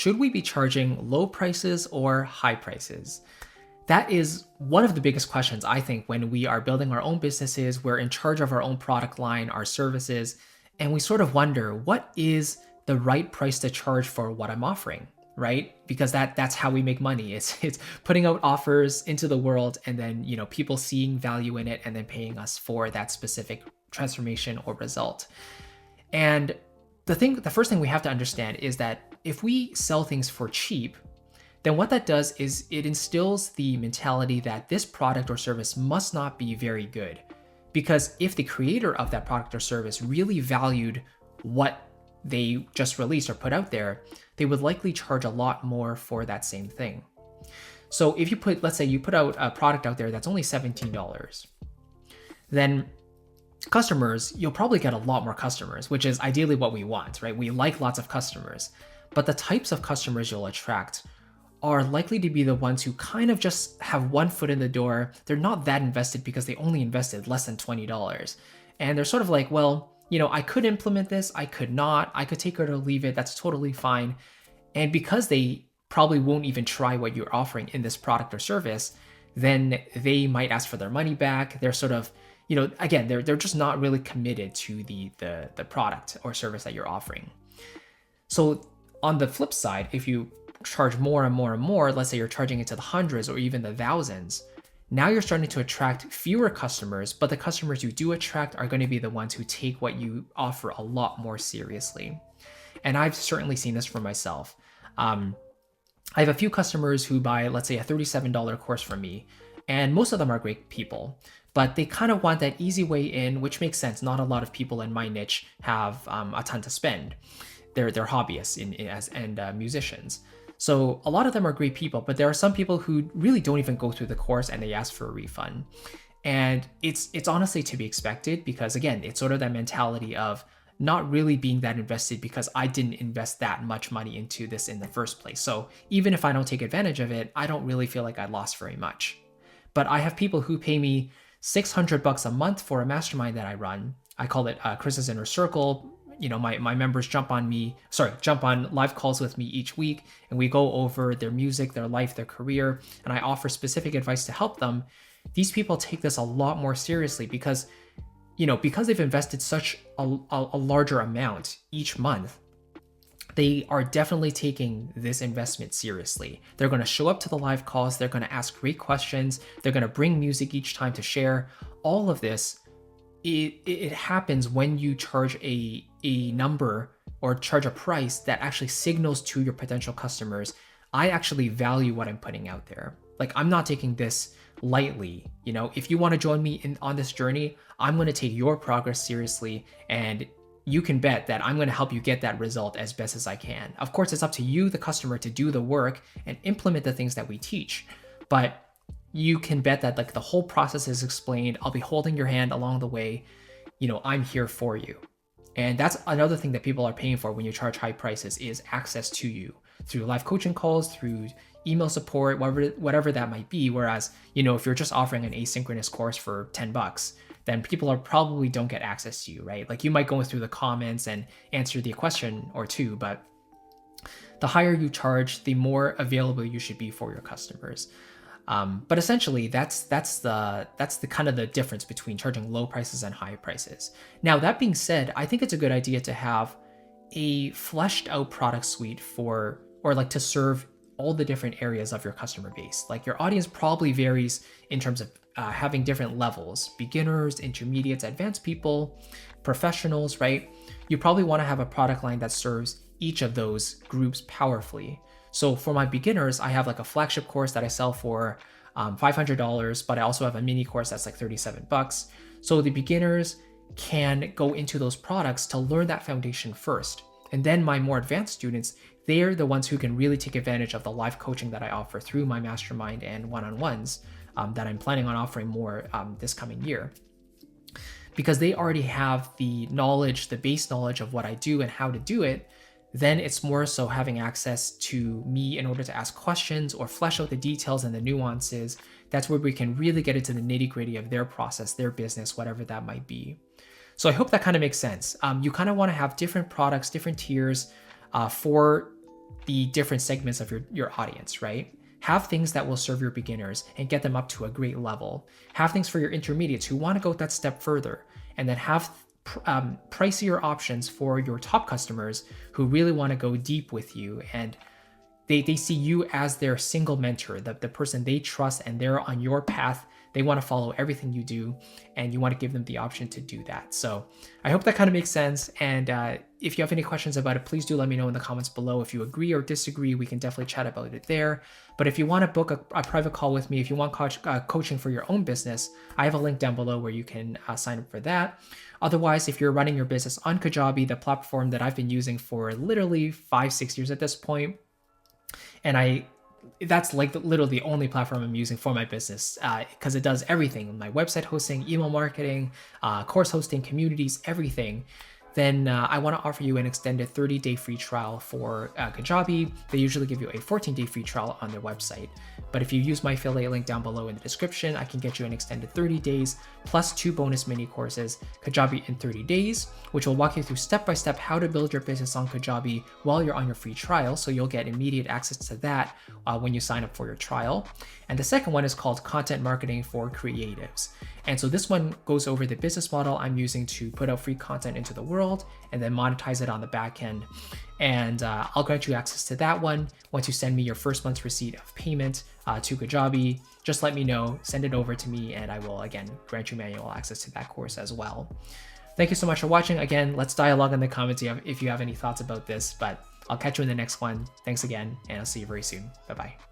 should we be charging low prices or high prices? That is one of the biggest questions, I think, when we are building our own businesses, we're in charge of our own product line, our services, and we sort of wonder, what is the right price to charge for what I'm offering, right? Because that's how we make money. It's putting out offers into the world, and then, people seeing value in it and then paying us for that specific transformation or result. And the first thing we have to understand is that if we sell things for cheap, then what that does is it instills the mentality that this product or service must not be very good. Because if the creator of that product or service really valued what they just released or put out there, they would likely charge a lot more for that same thing. So if let's say you put out a product out there that's only $17, then you'll probably get a lot more customers, which is ideally what we want, right? We like lots of customers, but the types of customers you'll attract are likely to be the ones who kind of just have one foot in the door. They're not that invested because they only invested less than $20. And they're sort of like, well, I could implement this, I could not, I could take it or leave it, that's totally fine. And because they probably won't even try what you're offering in this product or service, then they might ask for their money back. They're sort of, again, they're just not really committed to the product or service that you're offering. So on the flip side, if you charge more and more and more, let's say you're charging it to the hundreds or even the thousands, now you're starting to attract fewer customers, but the customers you do attract are going to be the ones who take what you offer a lot more seriously. And I've certainly seen this for myself. I have a few customers who buy, let's say, a $37 course from me, and most of them are great people, but they kind of want that easy way in, which makes sense. Not a lot of people in my niche have a ton to spend. They're hobbyists and musicians. So a lot of them are great people, but there are some people who really don't even go through the course and they ask for a refund. And it's honestly to be expected, because again, it's sort of that mentality of not really being that invested because I didn't invest that much money into this in the first place. So even if I don't take advantage of it, I don't really feel like I lost very much. But I have people who pay me $600 a month for a mastermind that I run. I call it Chris's Inner Circle. My members jump on live calls with me each week, and we go over their music, their life, their career, and I offer specific advice to help them. These people take this a lot more seriously because they've invested such a larger amount each month. They are definitely taking this investment seriously. They're going to show up to the live calls. They're going to ask great questions. They're going to bring music each time to share. All of this, it happens when you charge a number or charge a price that actually signals to your potential customers, I actually value what I'm putting out there. Like, I'm not taking this lightly. If you want to join me on this journey, I'm going to take your progress seriously, and you can bet that I'm going to help you get that result as best as I can. Of course, it's up to you, the customer, to do the work and implement the things that we teach. But you can bet that the whole process is explained. I'll be holding your hand along the way. I'm here for you. And that's another thing that people are paying for when you charge high prices, is access to you through live coaching calls, through email support, whatever that might be. Whereas, if you're just offering an asynchronous course for $10, then people probably don't get access to you, right? Like, you might go through the comments and answer the question or two, but the higher you charge, the more available you should be for your customers. But essentially, that's the kind of the difference between charging low prices and high prices. Now, that being said, I think it's a good idea to have a fleshed out product suite to serve all the different areas of your customer base. Like, your audience probably varies in terms of having different levels: beginners, intermediates, advanced people, professionals, right? You probably want to have a product line that serves each of those groups powerfully. So for my beginners, I have a flagship course that I sell for $500, but I also have a mini course that's $37. So the beginners can go into those products to learn that foundation first. And then my more advanced students, they're the ones who can really take advantage of the live coaching that I offer through my mastermind and one-on-ones that I'm planning on offering more this coming year. Because they already have the knowledge, the base knowledge of what I do and how to do it. Then it's more so having access to me in order to ask questions or flesh out the details and the nuances. That's where we can really get into the nitty-gritty of their process, their business, whatever that might be. So I hope that kind of makes sense. You kind of want to have different products, different tiers for the different segments of your audience, right? Have things that will serve your beginners and get them up to a great level. Have things for your intermediates who want to go that step further. And then have pricier options for your top customers who really want to go deep with you, and they see you as their single mentor, the person they trust, and they're on your path. They want to follow everything you do, and you want to give them the option to do that. So I hope that kind of makes sense. And if you have any questions about it, please do let me know in the comments below. If you agree or disagree, we can definitely chat about it there. But if you want to book a private call with me, if you want coaching for your own business, I have a link down below where you can sign up for that. Otherwise, if you're running your business on Kajabi, the platform that I've been using for literally 5-6 years at this point, and that's like literally the only platform I'm using for my business, because it does everything: my website hosting, email marketing, course hosting, communities, everything. Then I want to offer you an extended 30-day free trial for Kajabi. They usually give you a 14-day free trial on their website. But if you use my affiliate link down below in the description, I can get you an extended 30 days plus 2 bonus mini courses, Kajabi in 30 days, which will walk you through step-by-step how to build your business on Kajabi while you're on your free trial. So you'll get immediate access to that when you sign up for your trial. And the second one is called Content Marketing for Creatives. And so this one goes over the business model I'm using to put out free content into the world and then monetize it on the back end. And I'll grant you access to that one once you send me your first month's receipt of payment to Kajabi. Just let me know, send it over to me, and I will again grant you manual access to that course as well. Thank you so much for watching. Again, let's dialogue in the comments if you have any thoughts about this, but I'll catch you in the next one. Thanks again, and I'll see you very soon. Bye-bye.